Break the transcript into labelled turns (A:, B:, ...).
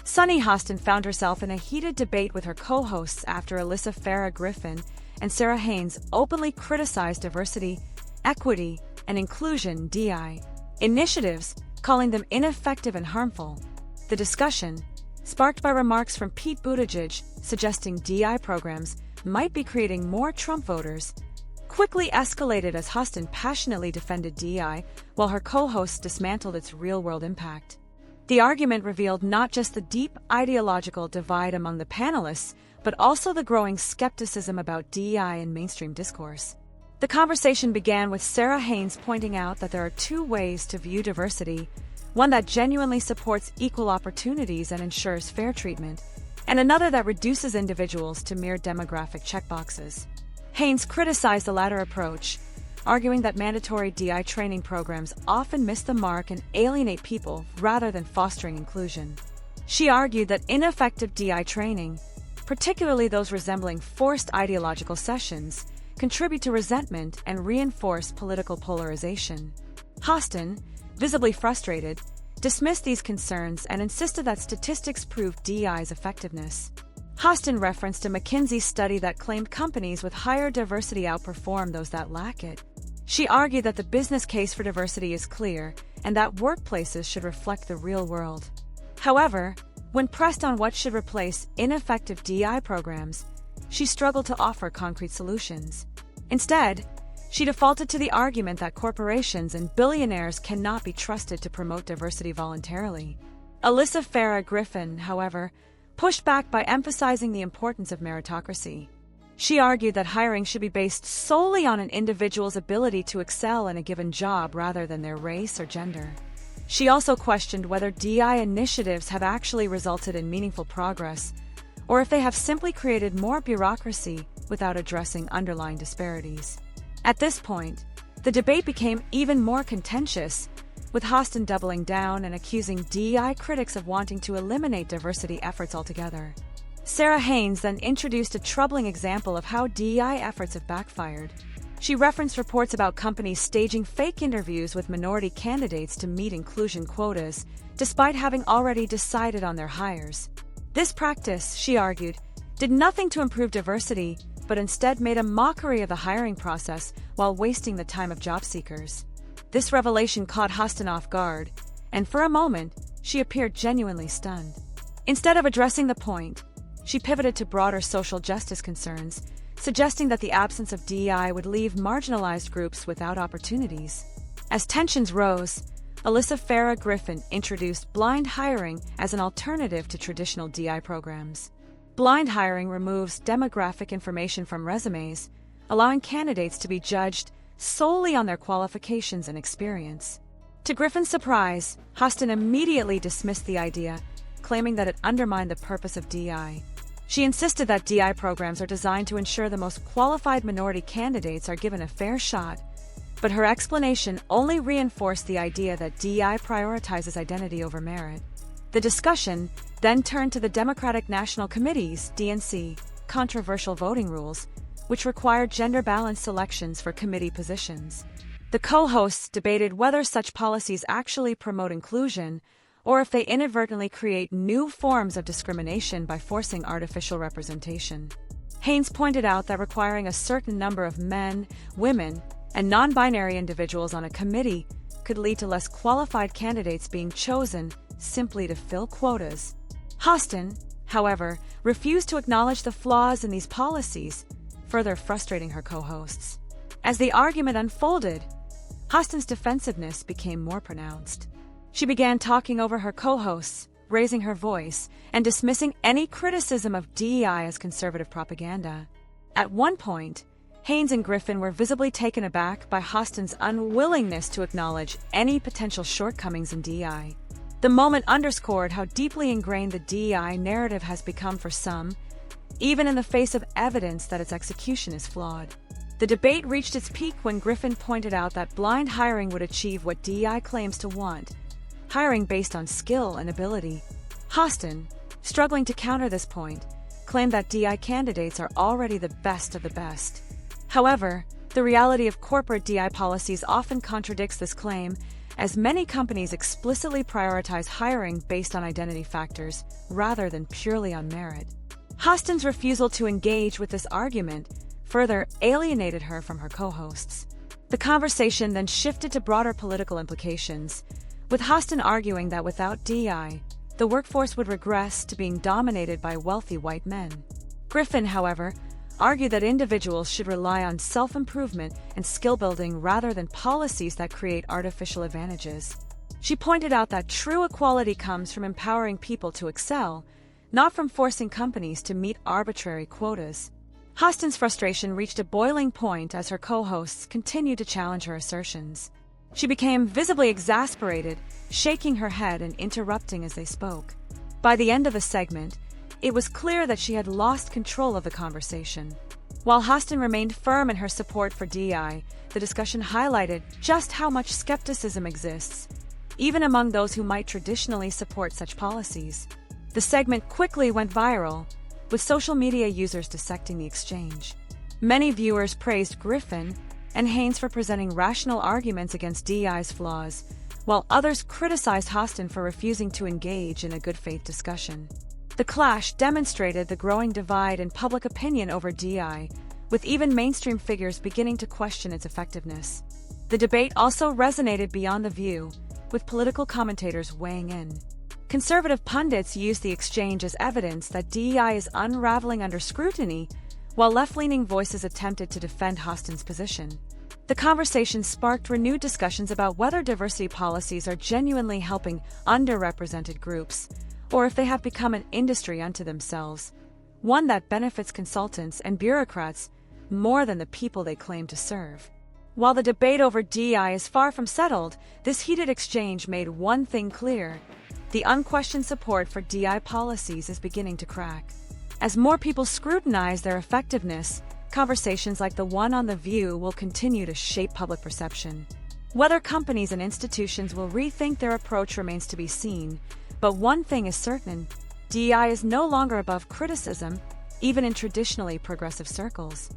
A: Sunny Hostin found herself in a heated debate with her co-hosts after Alyssa Farah Griffin and Sarah Haynes openly criticized diversity, equity, and inclusion (DEI) initiatives, calling them ineffective and harmful. The discussion, sparked by remarks from Pete Buttigieg suggesting DEI programs might be creating more Trump voters, quickly escalated as Hostin passionately defended DEI while her co-hosts dismantled its real-world impact. The argument revealed not just the deep ideological divide among the panelists, but also the growing skepticism about DEI in mainstream discourse. The conversation began with Sarah Haynes pointing out that there are two ways to view diversity: one that genuinely supports equal opportunities and ensures fair treatment, and another that reduces individuals to mere demographic checkboxes. Haynes criticized the latter approach, arguing that mandatory DEI training programs often miss the mark and alienate people rather than fostering inclusion. She argued that ineffective DEI training, particularly those resembling forced ideological sessions, contribute to resentment and reinforce political polarization. Hostin, visibly frustrated, dismissed these concerns and insisted that statistics prove DEI's effectiveness. Hostin referenced a McKinsey study that claimed companies with higher diversity outperform those that lack it. She argued that the business case for diversity is clear and that workplaces should reflect the real world. However, when pressed on what should replace ineffective DEI programs, she struggled to offer concrete solutions. Instead, she defaulted to the argument that corporations and billionaires cannot be trusted to promote diversity voluntarily. Alyssa Farah Griffin, however, pushed back by emphasizing the importance of meritocracy. She argued that hiring should be based solely on an individual's ability to excel in a given job rather than their race or gender. She also questioned whether DEI initiatives have actually resulted in meaningful progress, or if they have simply created more bureaucracy without addressing underlying disparities. At this point, the debate became even more contentious, with Hostin doubling down and accusing DEI critics of wanting to eliminate diversity efforts altogether. Sarah Haynes then introduced a troubling example of how DEI efforts have backfired. She referenced reports about companies staging fake interviews with minority candidates to meet inclusion quotas, despite having already decided on their hires. This practice, she argued, did nothing to improve diversity, but instead made a mockery of the hiring process while wasting the time of job seekers. This revelation caught Hostin off guard, and for a moment, she appeared genuinely stunned. Instead of addressing the point, she pivoted to broader social justice concerns, suggesting that the absence of DEI would leave marginalized groups without opportunities. As tensions rose, Alyssa Farah Griffin introduced blind hiring as an alternative to traditional DEI programs. Blind hiring removes demographic information from resumes, allowing candidates to be judged solely on their qualifications and experience. To Griffin's surprise, Hostin immediately dismissed the idea, claiming that it undermined the purpose of DEI. She insisted that DEI programs are designed to ensure the most qualified minority candidates are given a fair shot, but her explanation only reinforced the idea that DEI prioritizes identity over merit. The discussion then turned to the Democratic National Committee's (DNC) controversial voting rules, which required gender-balanced selections for committee positions. The co-hosts debated whether such policies actually promote inclusion, or if they inadvertently create new forms of discrimination by forcing artificial representation. Haynes pointed out that requiring a certain number of men, women, and non-binary individuals on a committee could lead to less qualified candidates being chosen simply to fill quotas. Hostin, however, refused to acknowledge the flaws in these policies, further frustrating her co-hosts. As the argument unfolded, Hostin's defensiveness became more pronounced. She began talking over her co-hosts, raising her voice, and dismissing any criticism of DEI as conservative propaganda. At one point, Haynes and Griffin were visibly taken aback by Hostin's unwillingness to acknowledge any potential shortcomings in DEI. The moment underscored how deeply ingrained the DEI narrative has become for some, even in the face of evidence that its execution is flawed. The debate reached its peak when Griffin pointed out that blind hiring would achieve what DEI claims to want: hiring based on skill and ability. Hostin, struggling to counter this point, claimed that DEI candidates are already the best of the best. However, the reality of corporate DEI policies often contradicts this claim, as many companies explicitly prioritize hiring based on identity factors rather than purely on merit. Hostin's refusal to engage with this argument further alienated her from her co-hosts. The conversation then shifted to broader political implications, with Hostin arguing that without DEI, the workforce would regress to being dominated by wealthy white men. Griffin, however, argued that individuals should rely on self-improvement and skill-building rather than policies that create artificial advantages. She pointed out that true equality comes from empowering people to excel, not from forcing companies to meet arbitrary quotas. Hostin's frustration reached a boiling point as her co-hosts continued to challenge her assertions. She became visibly exasperated, shaking her head and interrupting as they spoke. By the end of the segment, it was clear that she had lost control of the conversation. While Hostin remained firm in her support for DEI, the discussion highlighted just how much skepticism exists, even among those who might traditionally support such policies. The segment quickly went viral, with social media users dissecting the exchange. Many viewers praised Griffin and Haynes for presenting rational arguments against DEI's flaws, while others criticized Hostin for refusing to engage in a good-faith discussion. The clash demonstrated the growing divide in public opinion over DEI, with even mainstream figures beginning to question its effectiveness. The debate also resonated beyond The View, with political commentators weighing in. Conservative pundits used the exchange as evidence that DEI is unraveling under scrutiny, while left-leaning voices attempted to defend Hostin's position. The conversation sparked renewed discussions about whether diversity policies are genuinely helping underrepresented groups, or if they have become an industry unto themselves, one that benefits consultants and bureaucrats more than the people they claim to serve. While the debate over DEI is far from settled, this heated exchange made one thing clear: the unquestioned support for DEI policies is beginning to crack. As more people scrutinize their effectiveness, conversations like the one on The View will continue to shape public perception. Whether companies and institutions will rethink their approach remains to be seen, but one thing is certain: DEI is no longer above criticism, even in traditionally progressive circles.